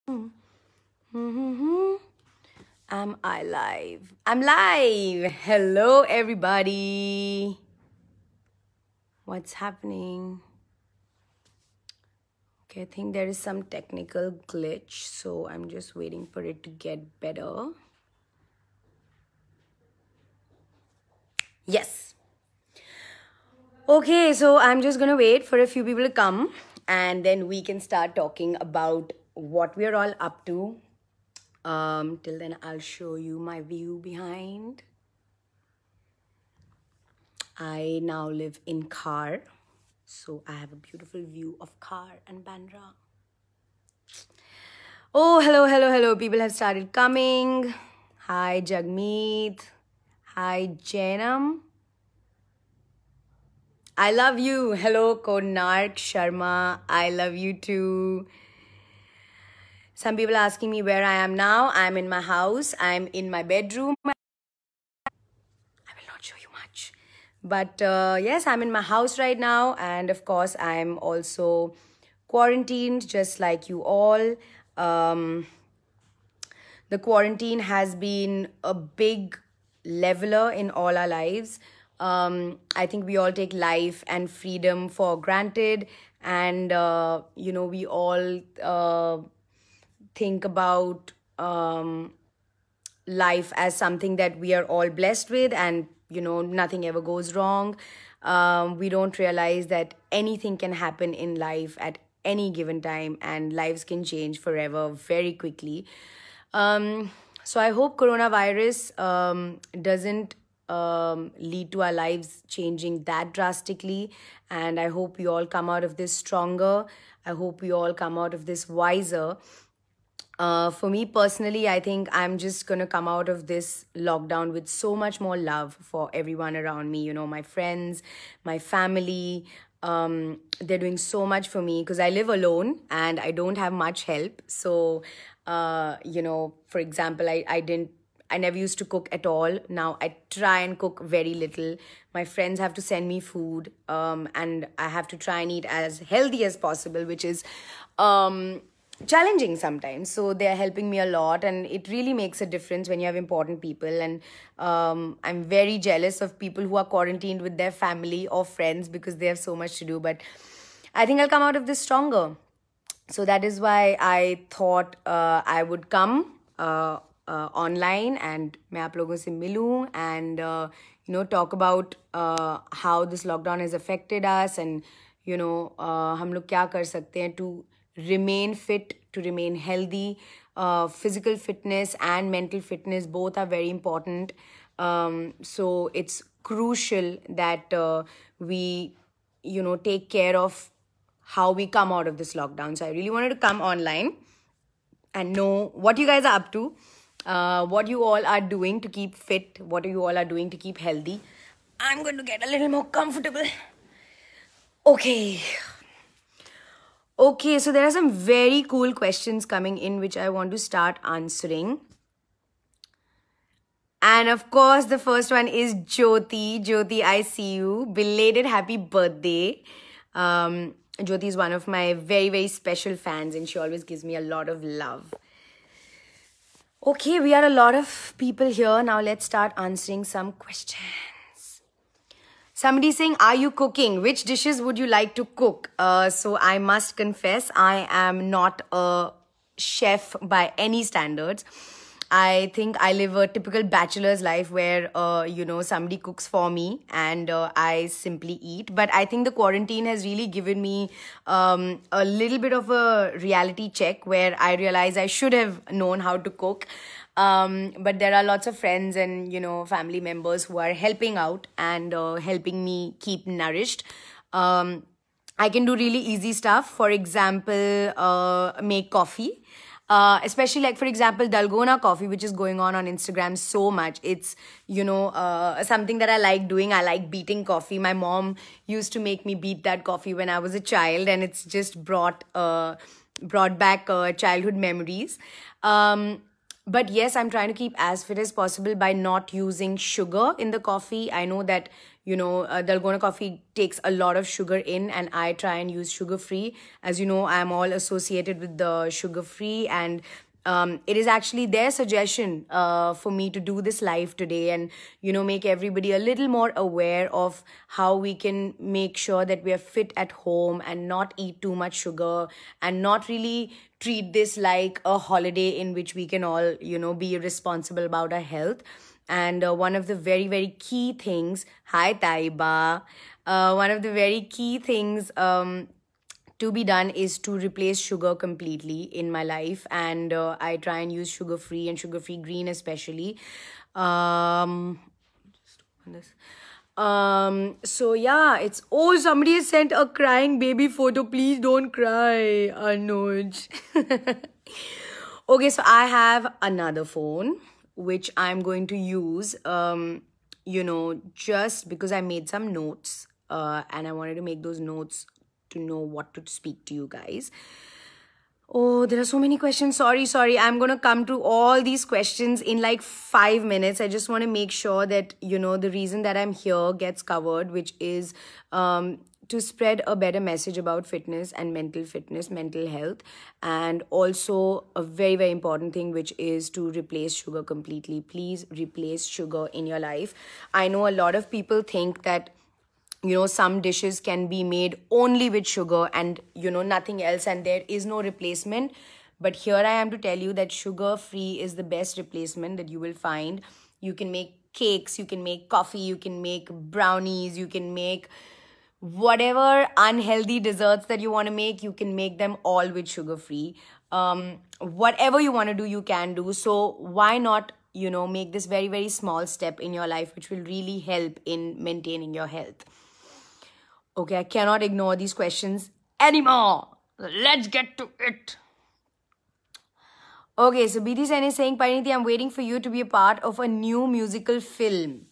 Am I live? I'm live! Hello, everybody. What's happening? Okay, I think there is some technical glitch, so I'm just waiting for it to get better. Yes. Okay, so I'm just gonna wait for a few people to come and then we can start talking about what we're all up to. Till then, I'll show you my view behind. I now live in Khar, so I have a beautiful view of Khar and Bandra. Oh, hello. People have started coming. Hi, Jagmeet. Hi, Janam. I love you. Hello, Konark Sharma. I love you too. Some people asking me where I am now. I'm in my house. I'm in my bedroom. I will not show you much. But yes, I'm in my house right now. And of course, I'm also quarantined just like you all. The quarantine has been a big leveler in all our lives. I think we all take life and freedom for granted. And, we all think about life as something that we are all blessed with, and nothing ever goes wrong. We don't realize that anything can happen in life at any given time, and lives can change forever very quickly. So I hope coronavirus doesn't lead to our lives changing that drastically, and I hope we all come out of this stronger. I hope we all come out of this wiser. For me personally, I think I'm just going to come out of this lockdown with so much more love for everyone around me. My friends, my family, they're doing so much for me because I live alone and I don't have much help. So, for example, I never used to cook at all. Now I try and cook very little. My friends have to send me food, and I have to try and eat as healthy as possible, which is challenging sometimes. So they are helping me a lot, and it really makes a difference when you have important people. And I'm very jealous of people who are quarantined with their family or friends because they have so much to do. But I think I'll come out of this stronger. So that is why I thought I would come online and मैं आप लोगों से मिलूं and talk about how this lockdown has affected us, and हम लोग क्या कर सकते हैं to remain fit, to remain healthy. Physical fitness and mental fitness both are very important. So it's crucial that we take care of how we come out of this lockdown. So I really wanted to come online and know what you guys are up to, what you all are doing to keep fit, what you all are doing to keep healthy. I'm going to get a little more comfortable. Okay, so there are some very cool questions coming in which I want to start answering. And of course, the first one is Jyoti. Jyoti, I see you. Belated happy birthday. Jyoti is one of my very, very special fans, and she always gives me a lot of love. Okay, we are a lot of people here. Now let's start answering some questions. Somebody saying, are you cooking? Which dishes would you like to cook? So I must confess, I am not a chef by any standards. I think I live a typical bachelor's life where, somebody cooks for me and I simply eat. But I think the quarantine has really given me a little bit of a reality check where I realize I should have known how to cook. But there are lots of friends and, family members who are helping out and helping me keep nourished. I can do really easy stuff. For example, make coffee. Especially like, for example, Dalgona coffee, which is going on Instagram so much. It's, something that I like doing. I like beating coffee. My mom used to make me beat that coffee when I was a child, and it's just brought back childhood memories. But yes, I'm trying to keep as fit as possible by not using sugar in the coffee. I know that, Dalgona coffee takes a lot of sugar in, and I try and use sugar free. As you know, I'm all associated with the sugar free, and it is actually their suggestion for me to do this live today, and make everybody a little more aware of how we can make sure that we are fit at home and not eat too much sugar, and not really treat this like a holiday in which we can all be responsible about our health. And one of the very, very key things, hi Taiba, one of the very key things to be done is to replace sugar completely in my life. And I try and use sugar free and sugar free green especially. Just open this. So yeah, somebody has sent a crying baby photo. Please don't cry, Anuj. Okay, so I have another phone which I'm going to use, just because I made some notes and I wanted to make those notes to know what to speak to you guys. Oh, there are so many questions. Sorry. I'm going to come to all these questions in like 5 minutes. I just want to make sure that, the reason that I'm here gets covered, which is to spread a better message about fitness and mental health. And also a very, very important thing, which is to replace sugar completely. Please replace sugar in your life. I know a lot of people think that some dishes can be made only with sugar and, nothing else, and there is no replacement. But here I am to tell you that sugar-free is the best replacement that you will find. You can make cakes, you can make coffee, you can make brownies, you can make whatever unhealthy desserts that you want to make, you can make them all with sugar-free. Whatever you want to do, you can do. So why not, make this very, very small step in your life, which will really help in maintaining your health. Okay, I cannot ignore these questions anymore. Let's get to it. Okay, so BT Sen is saying, Pariniti, I'm waiting for you to be a part of a new musical film.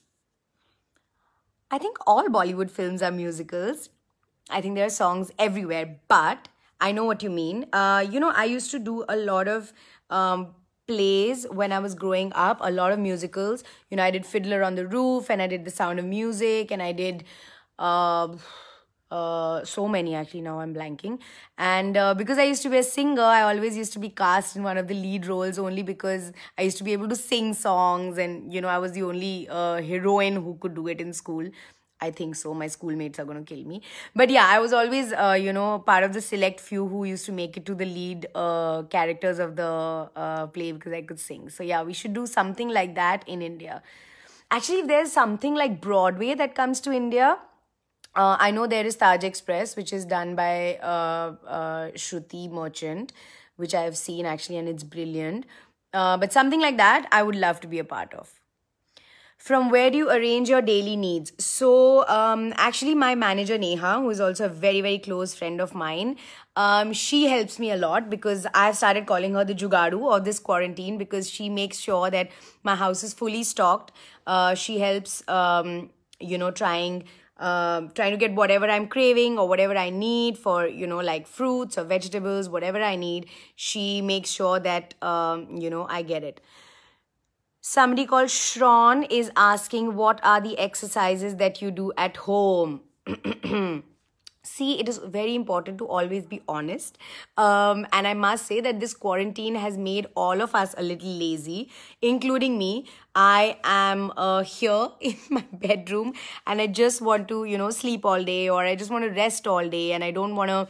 I think all Bollywood films are musicals. I think there are songs everywhere, but I know what you mean. I used to do a lot of plays when I was growing up, a lot of musicals. I did Fiddler on the Roof, and I did The Sound of Music, and I did so many, actually. Now I'm blanking. And because I used to be a singer, I always used to be cast in one of the lead roles, only because I used to be able to sing songs, and I was the only heroine who could do it in school. I think so. My schoolmates are going to kill me. But yeah, I was always, part of the select few who used to make it to the lead characters of the play because I could sing. So yeah, we should do something like that in India. Actually, if there's something like Broadway that comes to India, I know there is Taj Express, which is done by Shruti Merchant, which I have seen actually, and it's brilliant. But something like that, I would love to be a part of. From where do you arrange your daily needs? So actually my manager Neha, who is also a very, very close friend of mine, she helps me a lot because I've started calling her the Jugadu of this quarantine, because she makes sure that my house is fully stocked. She helps, trying to get whatever I'm craving or whatever I need for, like fruits or vegetables, whatever I need. She makes sure that, I get it. Somebody called Shron is asking, what are the exercises that you do at home? See, it is very important to always be honest. And I must say that this quarantine has made all of us a little lazy, including me. I am here in my bedroom and I just want to, sleep all day, or I just want to rest all day, and I don't want to,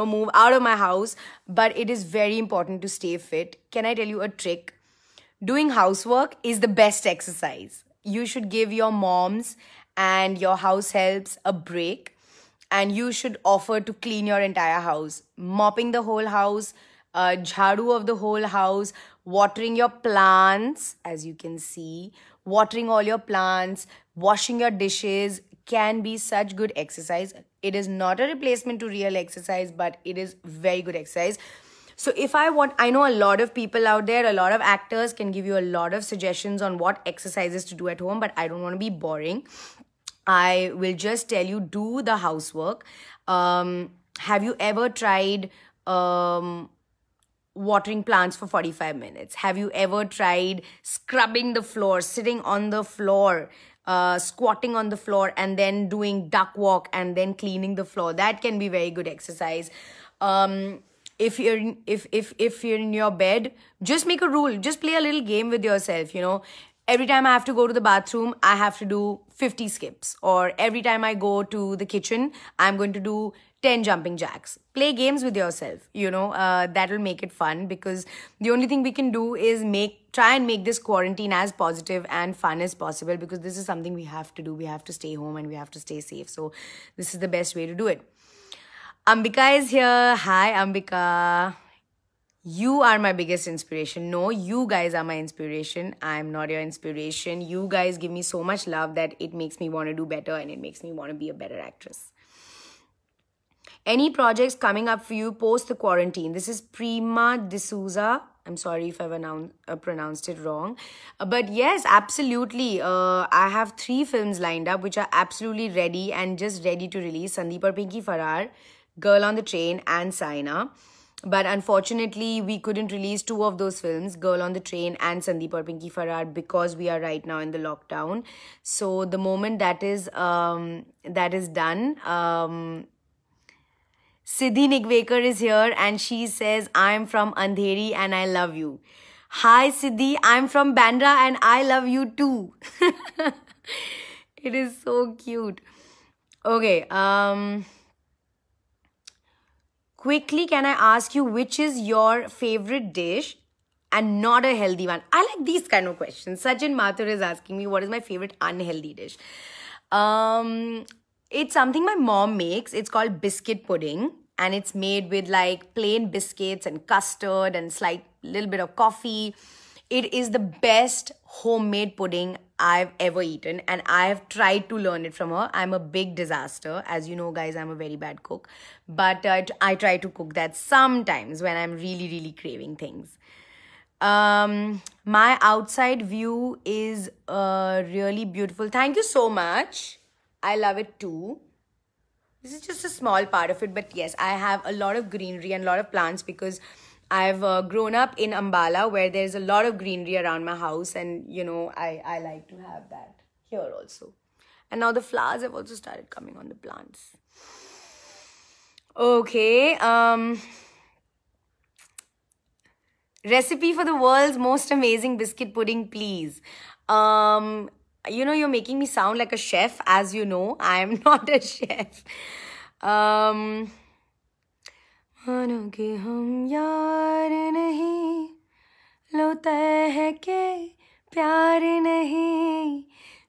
move out of my house. But it is very important to stay fit. Can I tell you a trick? Doing housework is the best exercise. You should give your moms and your house helps a break, and you should offer to clean your entire house. Mopping the whole house, jhadu of the whole house, watering your plants, as you can see, watering all your plants, washing your dishes can be such good exercise. It is not a replacement to real exercise, but it is very good exercise. So I know a lot of people out there, a lot of actors can give you a lot of suggestions on what exercises to do at home, but I don't want to be boring. I will just tell you, do the housework. Have you ever tried watering plants for 45 minutes? Have you ever tried scrubbing the floor, sitting on the floor squatting on the floor and then doing duck walk and then cleaning the floor. That can be very good exercise. If you're in your bed, just make a rule. Just play a little game with yourself, you know. Every time I have to go to the bathroom, I have to do 50 skips. Or every time I go to the kitchen, I'm going to do 10 jumping jacks. Play games with yourself, you know. That will make it fun, because the only thing we can do is try and make this quarantine as positive and fun as possible, because this is something we have to do. We have to stay home and we have to stay safe. So this is the best way to do it. Ambika is here. Hi, Ambika. You are my biggest inspiration. No, you guys are my inspiration. I'm not your inspiration. You guys give me so much love that it makes me want to do better and it makes me want to be a better actress. Any projects coming up for you post the quarantine? This is Prima D'Souza. I'm sorry if I've pronounced it wrong. But yes, absolutely. I have 3 films lined up which are absolutely ready and just ready to release. Sandeep Aur Pinky Farrar, Girl on the Train and Saina. But unfortunately, we couldn't release 2 of those films, Girl on the Train and Sandeep Aur Pinky Farrar, because we are right now in the lockdown. So the moment that is done, Siddhi Nigvekar is here and she says, I'm from Andheri and I love you. Hi Siddhi, I'm from Bandra and I love you too. It is so cute. Okay, quickly, can I ask you which is your favorite dish and not a healthy one? I like these kind of questions. Sachin Mathur is asking me what is my favorite unhealthy dish. It's something my mom makes. It's called biscuit pudding. And it's made with like plain biscuits and custard and slight little bit of coffee. It is the best homemade pudding I've ever eaten, and I have tried to learn it from her. I'm a big disaster. As you know, guys, I'm a very bad cook. But I try to cook that sometimes when I'm really, really craving things. My outside view is really beautiful. Thank you so much. I love it too. This is just a small part of it, but yes, I have a lot of greenery and a lot of plants because I've grown up in Ambala where there's a lot of greenery around my house, and you know, I like to have that here also. And now the flowers have also started coming on the plants. Okay, recipe for the world's most amazing biscuit pudding, please. You know, you're making me sound like a chef. As you know, I am not a chef.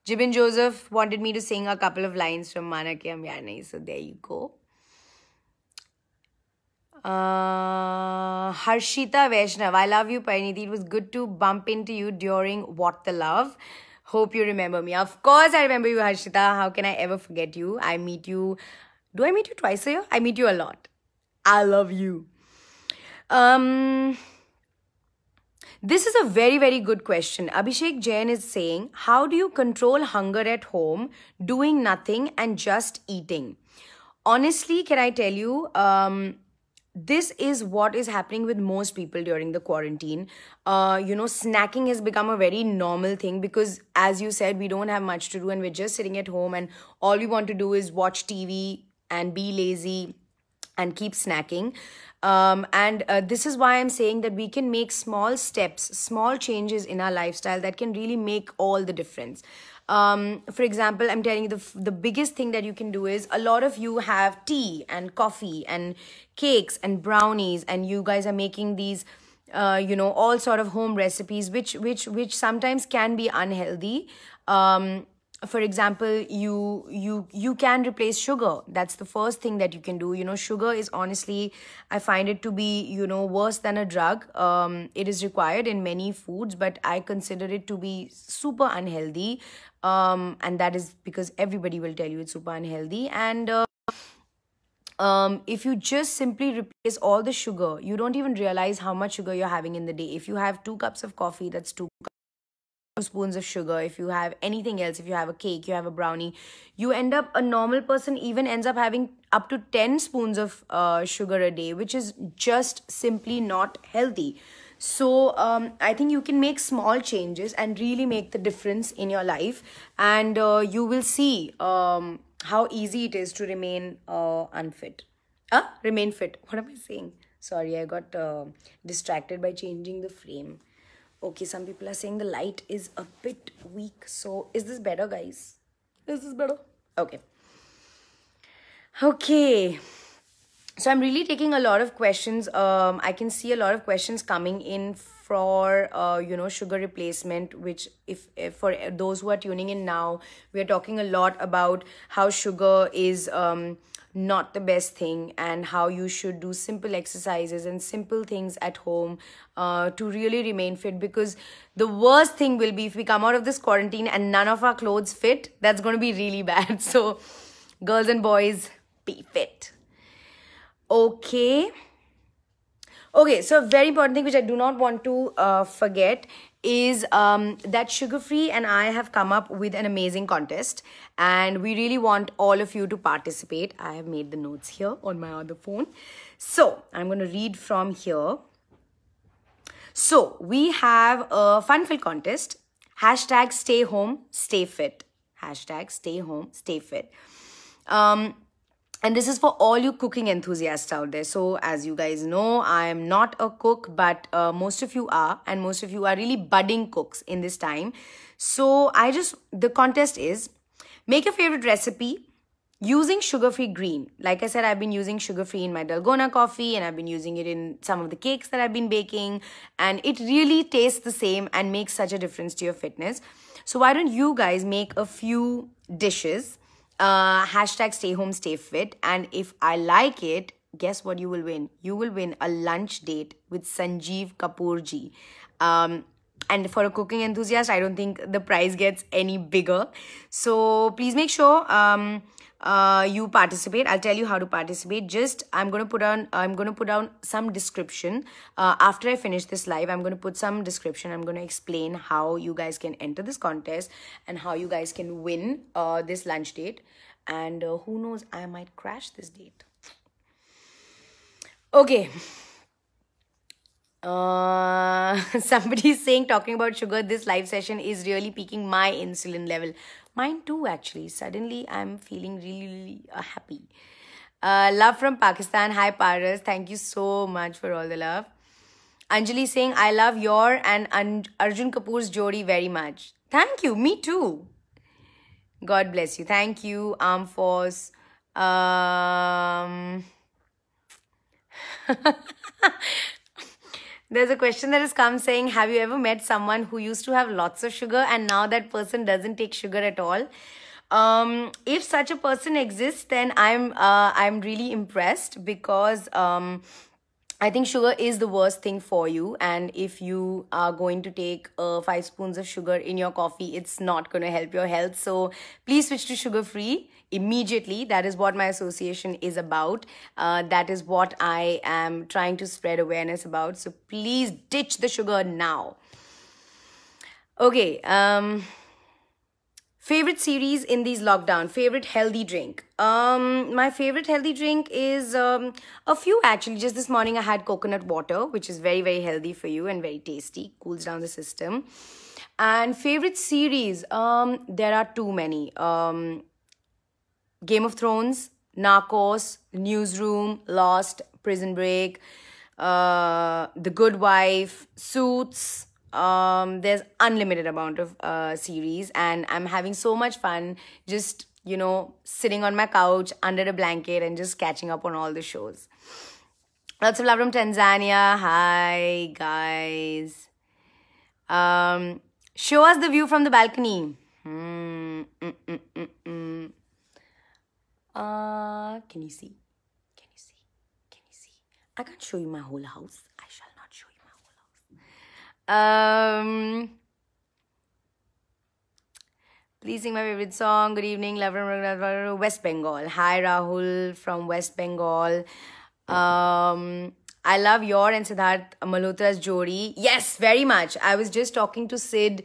Jibin Joseph wanted me to sing a couple of lines from Mana Ke Hum Yaar Nahi, so there you go. Harshita Vaishnav, I love you, Pariniti. It was good to bump into you during What the Love. Hope you remember me. Of course I remember you, Harshita. How can I ever forget you? I meet you. Do I meet you twice a year? I meet you a lot. I love you. This is a very, very good question. Abhishek Jain is saying, how do you control hunger at home, doing nothing and just eating? Honestly, can I tell you, this is what is happening with most people during the quarantine. You know, snacking has become a very normal thing because, as you said, we don't have much to do and we're just sitting at home and all we want to do is watch TV and be lazy and keep snacking. This is why I'm saying that we can make small steps, small changes in our lifestyle that can really make all the difference. For example, I'm telling you the biggest thing that you can do is, a lot of you have tea and coffee and cakes and brownies, and you guys are making these you know, all sort of home recipes which sometimes can be unhealthy. For example, you can replace sugar. That's the first thing that you can do. You know, sugar is honestly, I find it to be, you know, worse than a drug. It is required in many foods, but I consider it to be super unhealthy. And that is because everybody will tell you it's super unhealthy. And if you just simply replace all the sugar, you don't even realize how much sugar you're having in the day. If you have 2 cups of coffee, that's 2 spoons of sugar. If you have anything else, if you have a cake, you have a brownie, you end up, a normal person even ends up having up to 10 spoons of sugar a day, which is just simply not healthy. So I think you can make small changes and really make the difference in your life, and you will see how easy it is to remain unfit. Remain fit. What am I saying? Sorry, I got distracted by changing the frame. Okay, some people are saying the light is a bit weak. So is this better, guys? Is this better? Okay. Okay. So I'm really taking a lot of questions. I can see a lot of questions coming in for sugar replacement, which if for those who are tuning in now, we are talking a lot about how sugar is not the best thing, and how you should do simple exercises and simple things at home to really remain fit. Because the worst thing will be if we come out of this quarantine and none of our clothes fit. That's going to be really bad. So girls and boys, be fit. Okay, so a very important thing which I do not want to forget is that Sugar Free and I have come up with an amazing contest, and we really want all of you to participate. I have made the notes here on my other phone. So I'm going to read from here. So we have a fun-filled contest. Hashtag stay home, stay fit. Hashtag stay home, stay fit. And this is for all you cooking enthusiasts out there. So as you guys know, I am not a cook, but most of you are. And most of you are really budding cooks in this time. So the contest is, make your favorite recipe using sugar-free green. Like I said, I've been using sugar-free in my Dalgona coffee, and I've been using it in some of the cakes that I've been baking. And it really tastes the same and makes such a difference to your fitness. So why don't you guys make a few dishes? Hashtag stay home, stay fit. And if I like it, guess what you will win? You will win a lunch date with Sanjeev Kapoor ji. And for a cooking enthusiast, I don't think the prize gets any bigger. So please make sure you participate. I'll tell you how to participate. I'm gonna put down some description after I finish this live. I'm gonna put some description. I'm gonna explain how you guys can enter this contest and how you guys can win this lunch date. And who knows, I might crash this date. Okay. Somebody's saying, talking about sugar, this live session is really peaking my insulin level. Mine too, actually. Suddenly, I'm feeling really, really happy. Love from Pakistan. Hi, Paras. Thank you so much for all the love. Anjali saying, I love your and Arjun Kapoor's jodi very much. Thank you. Me too. God bless you. Thank you, Armed Force. There's a question that has come saying, have you ever met someone who used to have lots of sugar and now that person doesn't take sugar at all? If such a person exists, then I'm really impressed, because I think sugar is the worst thing for you. And if you are going to take 5 spoons of sugar in your coffee, it's not going to help your health. So please switch to sugar free immediately. That is what my association is about. That is what I am trying to spread awareness about. So please ditch the sugar now. Okay. Favorite series in these lockdown. Favorite healthy drink. My favorite healthy drink is a few actually. Just this morning I had coconut water, which is very, very healthy for you and very tasty. Cools down the system. And favorite series. There are too many. Game of Thrones, Narcos, Newsroom, Lost, Prison Break, The Good Wife, Suits. There's unlimited amount of series, and I'm having so much fun just, sitting on my couch under a blanket and just catching up on all the shows. Lots of love from Tanzania. Hi, guys. Show us the view from the balcony. Can you see? Can you see? Can you see? I can't show you my whole house. I shall not show you my whole house. Please sing my favorite song. Good evening, love from West Bengal. Hi, Rahul from West Bengal. I love your and Siddharth Malhotra's jodi. Yes, very much. I was just talking to Sid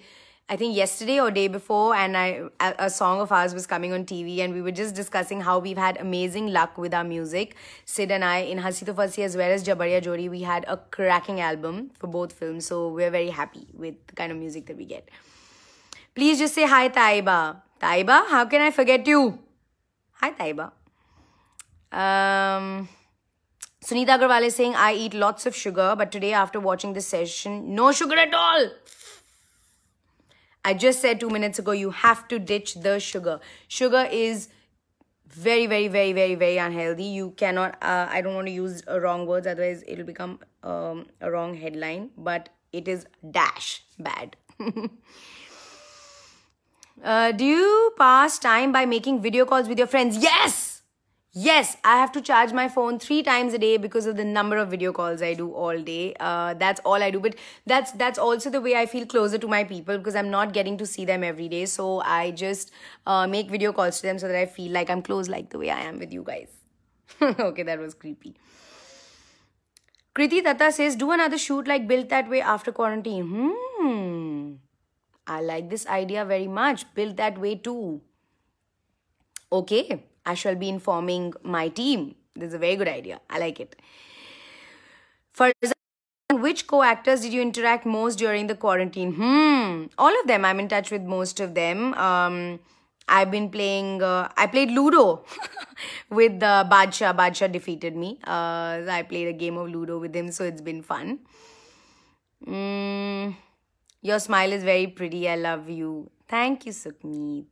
I think yesterday or day before, and a song of ours was coming on TV, and we were just discussing how we've had amazing luck with our music. Sid and I, in Hasi To Fasi as well as Jabariya Jodi, we had a cracking album for both films, so we're very happy with the kind of music that we get. Please just say hi, Taiba. Taiba, how can I forget you? Hi, Taiba. Sunita Agarwal is saying, I eat lots of sugar, but today after watching this session, no sugar at all. I just said 2 minutes ago, you have to ditch the sugar. Sugar is very, very, very, very, very unhealthy. You cannot, I don't want to use wrong words, otherwise it'll become a wrong headline, but it is dash bad. Do you pass time by making video calls with your friends? Yes! Yes, I have to charge my phone 3 times a day because of the number of video calls I do all day. That's all I do. But that's also the way I feel closer to my people, because I'm not getting to see them every day. So I just make video calls to them so that I feel like I'm close, like the way I am with you guys. Okay, that was creepy. Kriti Tata says, do another shoot like Built That Way after quarantine. I like this idea very much. Built That Way too. Okay. I shall be informing my team. This is a very good idea. I like it. For which co-actors did you interact most during the quarantine? All of them. I'm in touch with most of them. I've been playing... I played Ludo with Badshah. Badshah defeated me. I played a game of Ludo with him, so it's been fun. Your smile is very pretty. I love you. Thank you, Sukhmeet.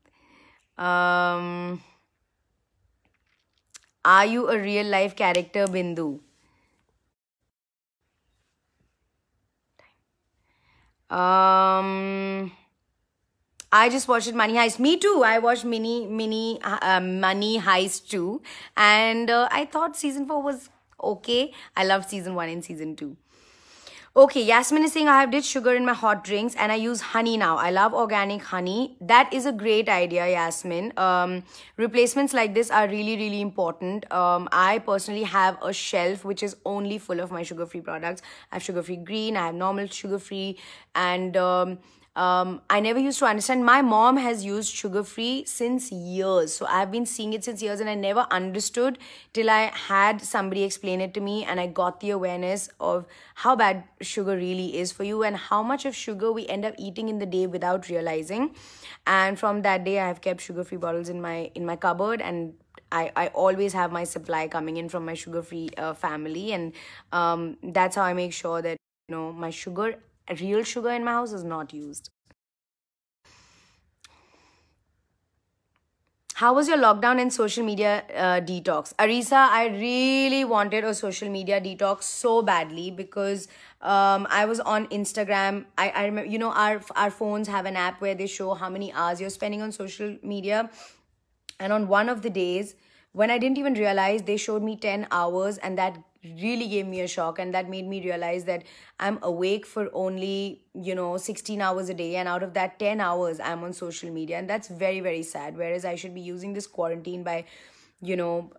Are you a real life character, Bindu? I just watched Money Heist. Me too. I watched Money Heist too. And I thought season 4 was okay. I loved season 1 and season 2. Okay, Yasmin is saying, I have ditched sugar in my hot drinks and I use honey now. I love organic honey. That is a great idea, Yasmin. Replacements like this are really, really important. I personally have a shelf which is only full of my sugar-free products. I have sugar-free green, I have normal sugar-free, and I never used to understand. My mom has used sugar-free since years. So I've been seeing it since years and I never understood till I had somebody explain it to me and I got the awareness of how bad sugar really is for you and how much of sugar we end up eating in the day without realizing. And from that day, I have kept sugar-free bottles in my cupboard, and I always have my supply coming in from my sugar-free family. And that's how I make sure that, you know, my sugar, real sugar in my house is not used. How was your lockdown and social media detox? Arisa, I really wanted a social media detox so badly because I was on Instagram. I remember, you know, our phones have an app where they show how many hours you're spending on social media. And on one of the days, when I didn't even realize, they showed me 10 hours, and that really gave me a shock, and that made me realize that I'm awake for only, you know, 16 hours a day, and out of that 10 hours I'm on social media, and that's very, very sad. Whereas I should be using this quarantine by, you know,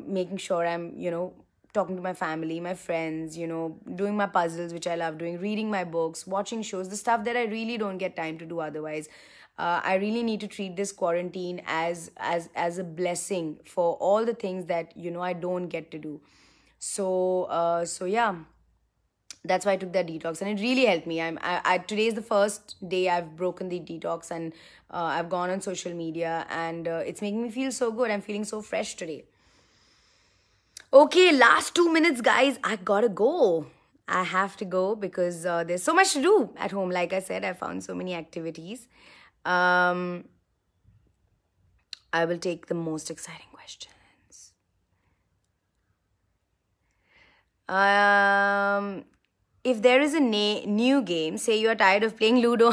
making sure I'm, you know, talking to my family, my friends, you know, doing my puzzles, which I love doing, reading my books, watching shows, the stuff that I really don't get time to do otherwise. I really need to treat this quarantine as a blessing for all the things that, you know, I don't get to do. So yeah, that's why I took that detox, and it really helped me. Today is the first day I've broken the detox, and I've gone on social media, and it's making me feel so good. I'm feeling so fresh today. Okay, last 2 minutes, guys. I gotta go. I have to go because there's so much to do at home. Like I said, I found so many activities. I will take the most exciting questions. If there is a new game, say you are tired of playing Ludo.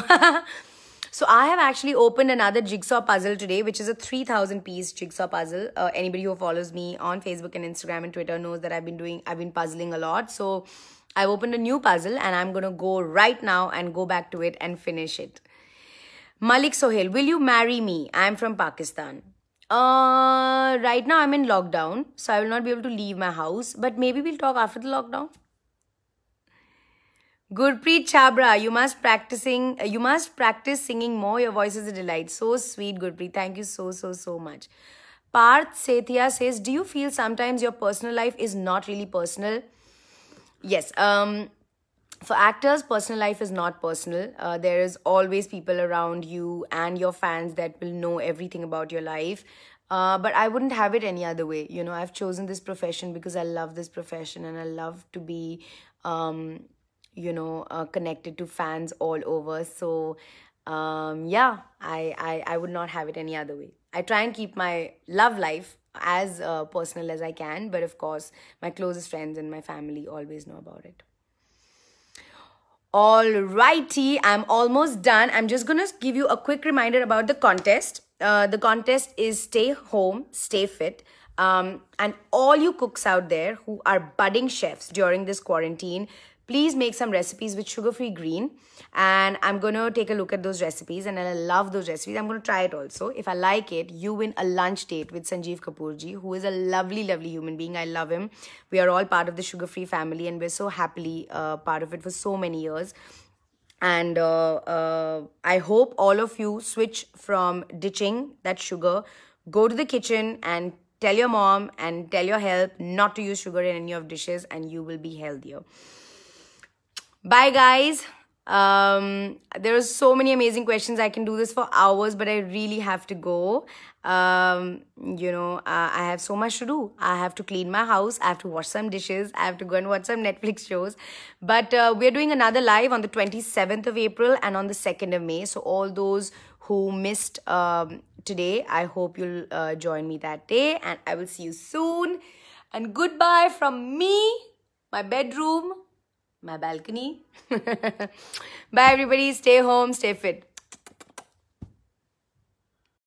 So I have actually opened another jigsaw puzzle today, which is a 3,000 piece jigsaw puzzle. Anybody who follows me on Facebook and Instagram and Twitter knows that I've been puzzling a lot. So I've opened a new puzzle and I'm going to go right now and go back to it and finish it. Malik Sohail, will you marry me? I'm from Pakistan. Right now I'm in lockdown, so I will not be able to leave my house, but maybe we'll talk after the lockdown. Gurpreet Chabra, you must practice singing more. Your voice is a delight. So sweet, Gurpreet. Thank you so much. Parth Sethia says, do you feel sometimes your personal life is not really personal? Yes. For actors, personal life is not personal. There is always people around you and your fans that will know everything about your life. But I wouldn't have it any other way. You know, I've chosen this profession because I love this profession and I love to be, connected to fans all over. So, yeah, I would not have it any other way. I try and keep my love life as personal as I can. But of course, my closest friends and my family always know about it. Alrighty, I'm almost done. I'm just gonna give you a quick reminder about the contest. The contest is stay home, stay fit. And all you cooks out there who are budding chefs during this quarantine, please make some recipes with sugar-free green. And I'm going to take a look at those recipes and I love those recipes. I'm going to try it also. If I like it, you win a lunch date with Sanjeev Kapoorji, who is a lovely, lovely human being. I love him. We are all part of the sugar-free family and we're so happily part of it for so many years. And I hope all of you switch from ditching that sugar, go to the kitchen and tell your mom and tell your help not to use sugar in any of dishes and you will be healthier. Bye, guys. There are so many amazing questions. I can do this for hours, but I really have to go. I have so much to do. I have to clean my house. I have to wash some dishes. I have to go and watch some Netflix shows. But we're doing another live on the 27th of April and on the 2nd of May. So all those who missed today, I hope you'll join me that day. And I will see you soon. And goodbye from me, my bedroom, my balcony. Bye, everybody. Stay home, stay fit.